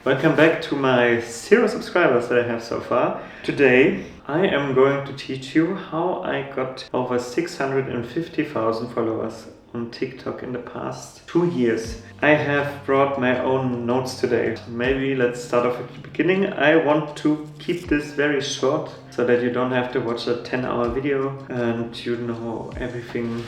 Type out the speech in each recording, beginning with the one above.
Welcome back to my 0 subscribers that I have so far. Today I am going to teach you how I got over 650,000 followers on TikTok in the past 2 years. I have brought my own notes today. Maybe let's start off at the beginning. I want to keep this very short so that you don't have to watch a 10-hour video and you know everything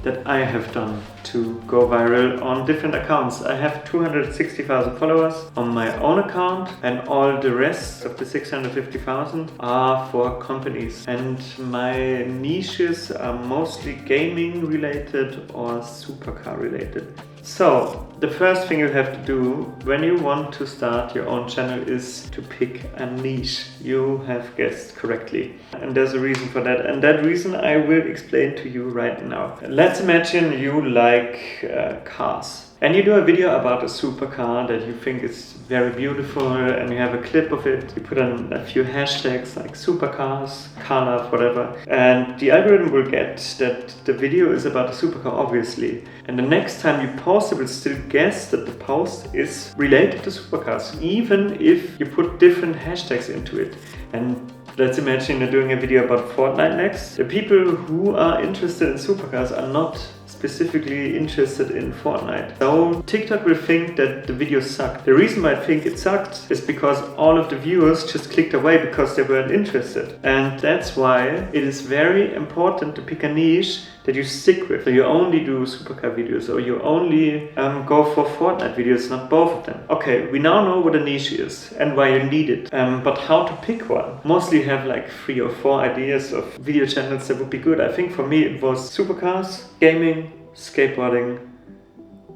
that I have done to go viral on different accounts. I have 260,000 followers on my own account, and all the rest of the 650,000 are for companies. And my niches are mostly gaming related or supercar related. So the first thing you have to do when you want to start your own channel is to pick a niche. You have guessed correctly. And there's a reason for that. And that reason I will explain to you right now. Let's imagine you like cars. And you do a video about a supercar that you think is very beautiful and you have a clip of it. You put in a few hashtags like supercars, car love, whatever. And the algorithm will get that the video is about a supercar, obviously. And the next time you post, it will still guess that the post is related to supercars, even if you put different hashtags into it. And let's imagine you're doing a video about Fortnite next. The people who are interested in supercars are not specifically interested in Fortnite. So TikTok will think that the video sucked. The reason why I think it sucked is because all of the viewers just clicked away because they weren't interested. And that's why it is very important to pick a niche that you stick with. So you only do supercar videos, or you only go for Fortnite videos, not both of them. Okay, we now know what a niche is and why you need it. But how to pick one? Mostly you have like 3 or 4 ideas of video channels that would be good. I think for me it was supercars, gaming, skateboarding.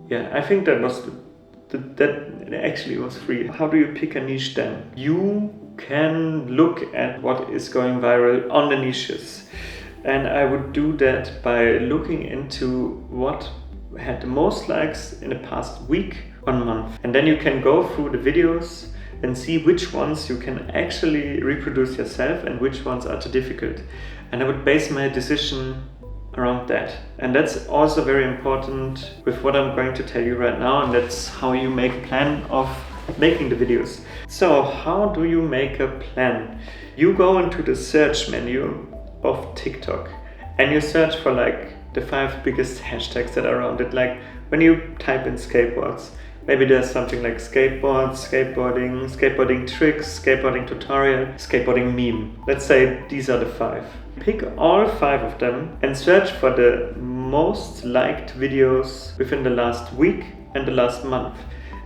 Yeah, I think that was that actually was 3. How do you pick a niche then? You can look at what is going viral on the niches. And I would do that by looking into what had the most likes in the past week or month. And then you can go through the videos and see which ones you can actually reproduce yourself and which ones are too difficult. And I would base my decision around that. And that's also very important with what I'm going to tell you right now, and that's how you make a plan of making the videos. So how do you make a plan? You go into the search menu of TikTok and you search for like the 5 biggest hashtags that are around it. Like when you type in skateboards, maybe there's something like skateboards, skateboarding, skateboarding tricks, skateboarding tutorial, skateboarding meme. Let's say these are the 5. Pick all 5 of them and search for the most liked videos within the last week and the last month.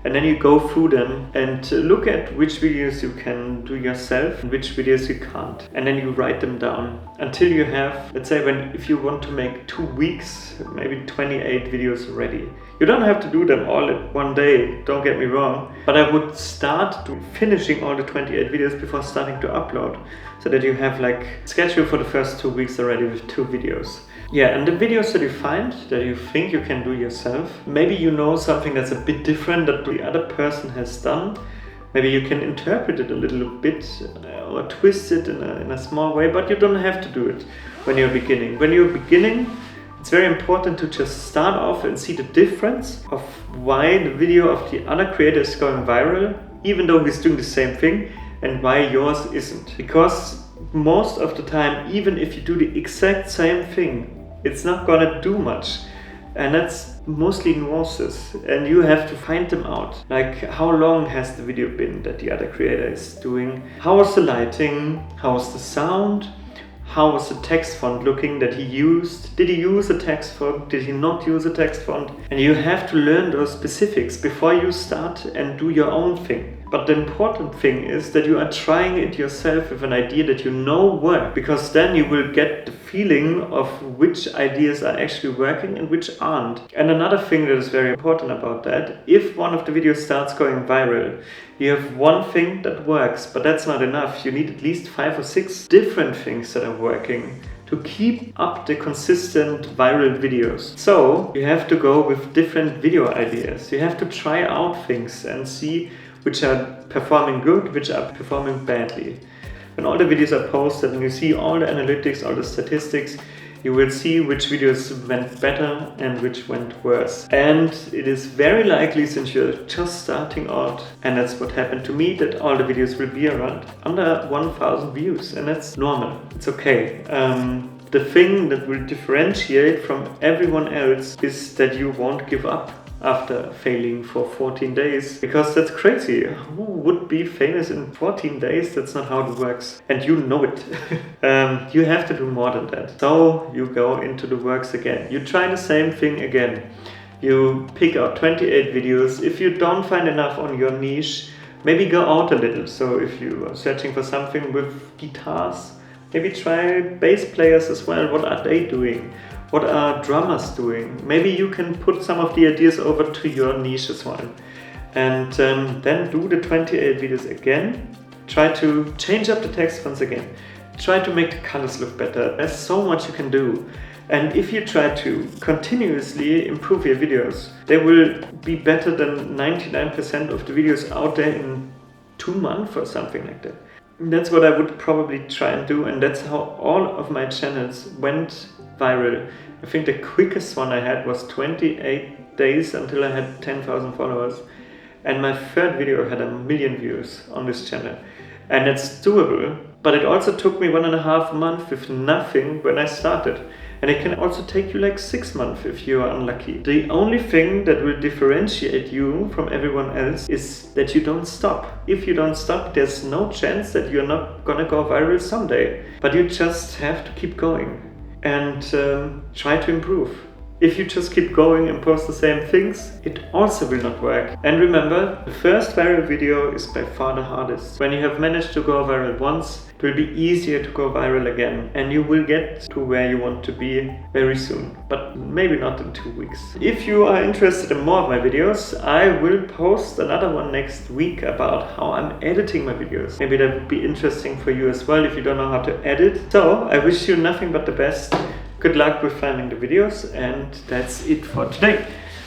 And then you go through them and look at which videos you can do yourself and which videos you can't. And then you write them down until you have, let's say if you want to make 2 weeks, maybe 28 videos ready. You don't have to do them all at one day, don't get me wrong. But I would start finishing all the 28 videos before starting to upload, so that you have like schedule for the first 2 weeks already with 2 videos. Yeah, and the videos that you find, that you think you can do yourself, maybe you know something that's a bit different that the other person has done. Maybe you can interpret it a little bit or twist it in a small way, but you don't have to do it when you're beginning. When you're beginning, it's very important to just start off and see the difference of why the video of the other creator is going viral, even though he's doing the same thing, and why yours isn't. Because most of the time, even if you do the exact same thing, it's not gonna do much. And that's mostly nuances, and you have to find them out. Like, how long has the video been that the other creator is doing? How was the lighting? How was the sound? How was the text font looking that he used? Did he use a text font? Did he not use a text font? And you have to learn those specifics before you start and do your own thing. But the important thing is that you are trying it yourself with an idea that you know works, because then you will get the feeling of which ideas are actually working and which aren't. And another thing that is very important about that, if one of the videos starts going viral, you have one thing that works, but that's not enough. You need at least 5 or 6 different things that are working to keep up the consistent viral videos. So you have to go with different video ideas. You have to try out things and see which are performing good, which are performing badly. When all the videos are posted and you see all the analytics, all the statistics, You will see which videos went better and which went worse. And it is very likely, since you're just starting out, and that's what happened to me, that all the videos will be around under 1,000 views, and that's normal. It's okay. The thing that will differentiate from everyone else is that you won't give up after failing for 14 days, because that's crazy. Who would be famous in 14 days? That's not how it works, and you know it. You have to do more than that. So you go into the works again. You try the same thing again. You pick out 28 videos. If you don't find enough on your niche, maybe go out a little. So if you are searching for something with guitars, maybe try bass players as well. What are they doing? What are drummers doing? Maybe you can put some of the ideas over to your niche as well. And then do the 28 videos again. Try to change up the text once again. Try to make the colors look better. There's so much you can do. And if you try to continuously improve your videos, they will be better than 99% of the videos out there in 2 months or something like that. That's what I would probably try and do, and that's how all of my channels went viral. I think the quickest one I had was 28 days until I had 10,000 followers, and my third video had 1 million views on this channel. And it's doable, but it also took me 1.5 months with nothing when I started. And it can also take you like 6 months if you are unlucky. The only thing that will differentiate you from everyone else is that you don't stop. If you don't stop, there's no chance that you're not gonna go viral someday. But you just have to keep going and try to improve. If you just keep going and post the same things, it also will not work. And remember, the first viral video is by far the hardest. When you have managed to go viral once, it will be easier to go viral again, and you will get to where you want to be very soon, but maybe not in 2 weeks. If you are interested in more of my videos, I will post another one next week about how I'm editing my videos. Maybe that would be interesting for you as well if you don't know how to edit. So I wish you nothing but the best. Good luck with finding the videos, and that's it for today.